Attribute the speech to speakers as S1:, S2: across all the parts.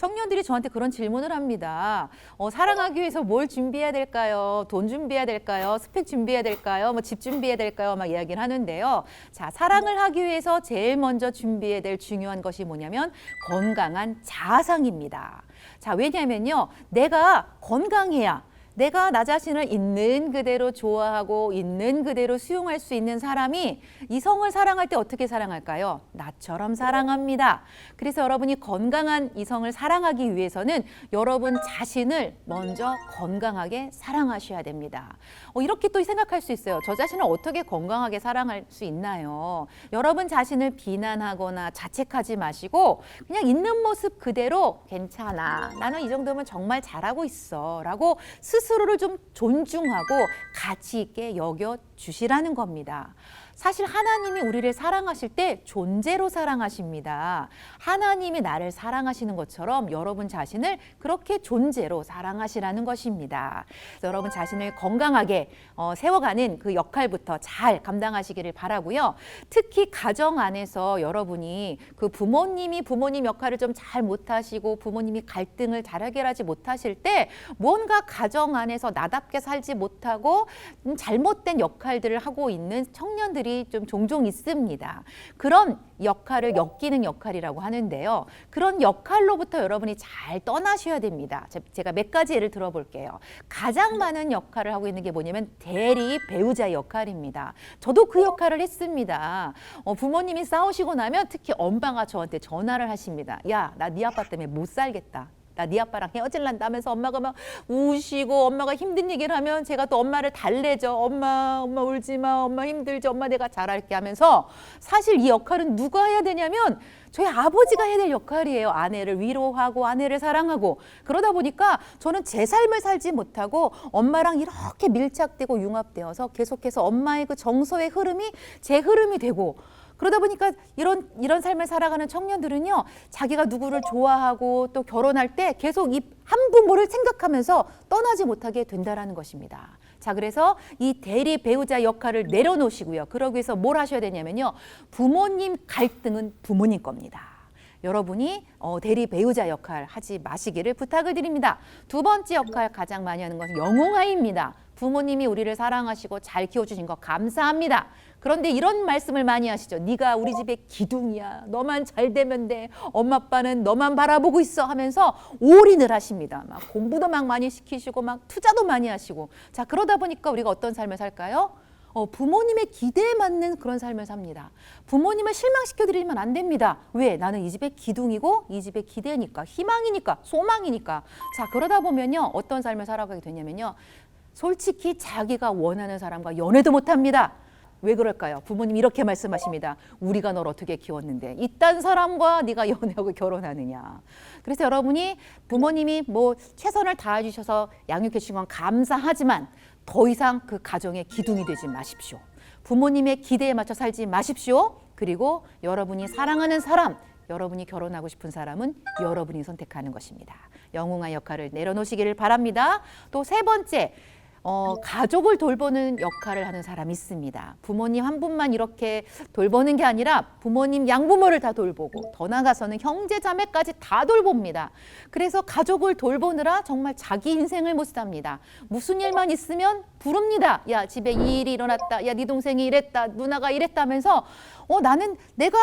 S1: 청년들이 저한테 그런 질문을 합니다. 사랑하기 위해서 뭘 준비해야 될까요? 돈 준비해야 될까요? 스펙 준비해야 될까요? 뭐 집 준비해야 될까요? 막 이야기를 하는데요. 자, 사랑을 하기 위해서 제일 먼저 준비해야 될 중요한 것이 뭐냐면 건강한 자아상입니다. 자, 왜냐면요. 내가 건강해야 내가 나 자신을 있는 그대로 좋아하고 있는 그대로 수용할 수 있는 사람이 이성을 사랑할 때 어떻게 사랑할까요? 나처럼 사랑합니다. 그래서 여러분이 건강한 이성을 사랑하기 위해서는 여러분 자신을 먼저 건강하게 사랑하셔야 됩니다. 이렇게 또 생각할 수 있어요. 저 자신을 어떻게 건강하게 사랑할 수 있나요? 여러분 자신을 비난하거나 자책하지 마시고 그냥 있는 모습 그대로 괜찮아. 나는 이 정도면 정말 잘하고 있어. 라고 스스로를 좀 존중하고 가치 있게 여겨주시라는 겁니다. 사실 하나님이 우리를 사랑하실 때 존재로 사랑하십니다. 하나님이 나를 사랑하시는 것처럼 여러분 자신을 그렇게 존재로 사랑하시라는 것입니다. 여러분 자신을 건강하게 세워가는 그 역할부터 잘 감당하시기를 바라고요. 특히 가정 안에서 여러분이 그 부모님이 부모님 역할을 좀 잘 못하시고 부모님이 갈등을 잘 해결하지 못하실 때 뭔가 가정 안에서 나답게 살지 못하고 잘못된 역할들을 하고 있는 청년들이 좀 종종 있습니다. 그런 역할을 엮이는 역할이라고 하는데요. 그런 역할로부터 여러분이 잘 떠나셔야 됩니다. 제가 몇 가지 예를 들어볼게요. 가장 많은 역할을 하고 있는 게 뭐냐면 대리 배우자 역할입니다. 저도 그 역할을 했습니다. 부모님이 싸우시고 나면 특히 엄마가 저한테 전화를 하십니다. 야, 나 네 아빠 때문에 못 살겠다. 나 네 아빠랑 헤어질란다 하면서 엄마가 막 우시고 엄마가 힘든 얘기를 하면 제가 또 엄마를 달래죠. 엄마 울지 마. 엄마 힘들지. 엄마 내가 잘할게 하면서 사실 이 역할은 누가 해야 되냐면 저희 아버지가 해야 될 역할이에요. 아내를 위로하고 아내를 사랑하고 그러다 보니까 저는 제 삶을 살지 못하고 엄마랑 이렇게 밀착되고 융합되어서 계속해서 엄마의 그 정서의 흐름이 제 흐름이 되고 그러다 보니까 이런 삶을 살아가는 청년들은요, 자기가 누구를 좋아하고 또 결혼할 때 계속 이 한 부모를 생각하면서 떠나지 못하게 된다라는 것입니다. 자, 그래서 이 대리 배우자 역할을 내려놓으시고요. 그러기 위해서 뭘 하셔야 되냐면요, 부모님 갈등은 부모님 겁니다. 여러분이 대리 배우자 역할 하지 마시기를 부탁을 드립니다. 두 번째 역할 가장 많이 하는 것은 영웅아이입니다. 부모님이 우리를 사랑하시고 잘 키워주신 거 감사합니다. 그런데 이런 말씀을 많이 하시죠. 네가 우리 집의 기둥이야. 너만 잘 되면 돼. 엄마 아빠는 너만 바라보고 있어 하면서 올인을 하십니다. 막 공부도 막 많이 시키시고 막 투자도 많이 하시고. 자, 그러다 보니까 우리가 어떤 삶을 살까요? 부모님의 기대에 맞는 그런 삶을 삽니다. 부모님을 실망시켜드리면 안 됩니다. 왜? 나는 이 집의 기둥이고 이 집의 기대니까, 희망이니까, 소망이니까. 자, 그러다 보면요. 어떤 삶을 살아가게 되냐면요. 솔직히 자기가 원하는 사람과 연애도 못합니다. 왜 그럴까요? 부모님이 이렇게 말씀하십니다. 우리가 널 어떻게 키웠는데 이딴 사람과 네가 연애하고 결혼하느냐. 그래서 여러분이 부모님이 뭐 최선을 다해 주셔서 양육해 주신 건 감사하지만 더 이상 그 가정의 기둥이 되지 마십시오. 부모님의 기대에 맞춰 살지 마십시오. 그리고 여러분이 사랑하는 사람, 여러분이 결혼하고 싶은 사람은 여러분이 선택하는 것입니다. 영웅아 역할을 내려놓으시기를 바랍니다. 또 세 번째, 가족을 돌보는 역할을 하는 사람이 있습니다. 부모님 한 분만 이렇게 돌보는 게 아니라 부모님 양부모를 다 돌보고 더 나아가서는 형제 자매까지 다 돌봅니다. 그래서 가족을 돌보느라 정말 자기 인생을 못 삽니다. 무슨 일만 있으면 부릅니다. 야, 집에 이 일이 일어났다. 야, 네 동생이 이랬다. 누나가 이랬다면서 나는 내가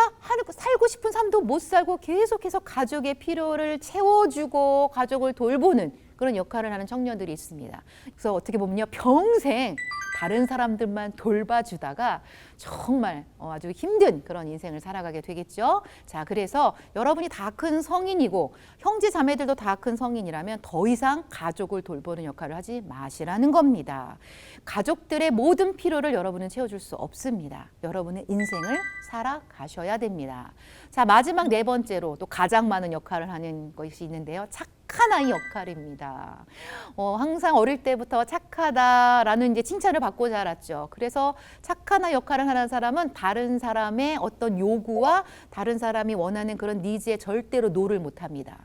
S1: 살고 싶은 삶도 못 살고 계속해서 가족의 필요를 채워주고 가족을 돌보는 그런 역할을 하는 청년들이 있습니다. 그래서 어떻게 보면요, 평생 다른 사람들만 돌봐주다가 정말 아주 힘든 그런 인생을 살아가게 되겠죠. 자, 그래서 여러분이 다 큰 성인이고 형제 자매들도 다 큰 성인이라면 더 이상 가족을 돌보는 역할을 하지 마시라는 겁니다. 가족들의 모든 필요를 여러분은 채워줄 수 없습니다. 여러분의 인생을 살아가셔야 됩니다. 자, 마지막 네 번째로 또 가장 많은 역할을 하는 것이 있는데요. 착한 아이 역할입니다. 항상 어릴 때부터 착하다라는 이제 칭찬을 받고 자랐죠. 그래서 착한 아이 역할을 하는 사람은 다른 사람의 어떤 요구와 다른 사람이 원하는 그런 니즈에 절대로 노를 못합니다.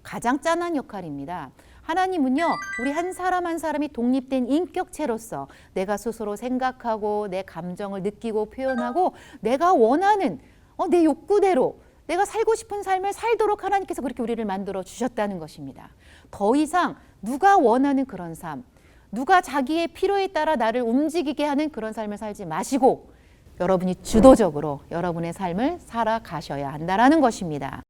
S1: 가장 짠한 역할입니다. 하나님은요, 우리 한 사람 한 사람이 독립된 인격체로서 내가 스스로 생각하고 내 감정을 느끼고 표현하고 내가 원하는 내 욕구대로 내가 살고 싶은 삶을 살도록 하나님께서 그렇게 우리를 만들어 주셨다는 것입니다. 더 이상 누가 원하는 그런 삶, 누가 자기의 필요에 따라 나를 움직이게 하는 그런 삶을 살지 마시고 여러분이 주도적으로 여러분의 삶을 살아가셔야 한다는 것입니다.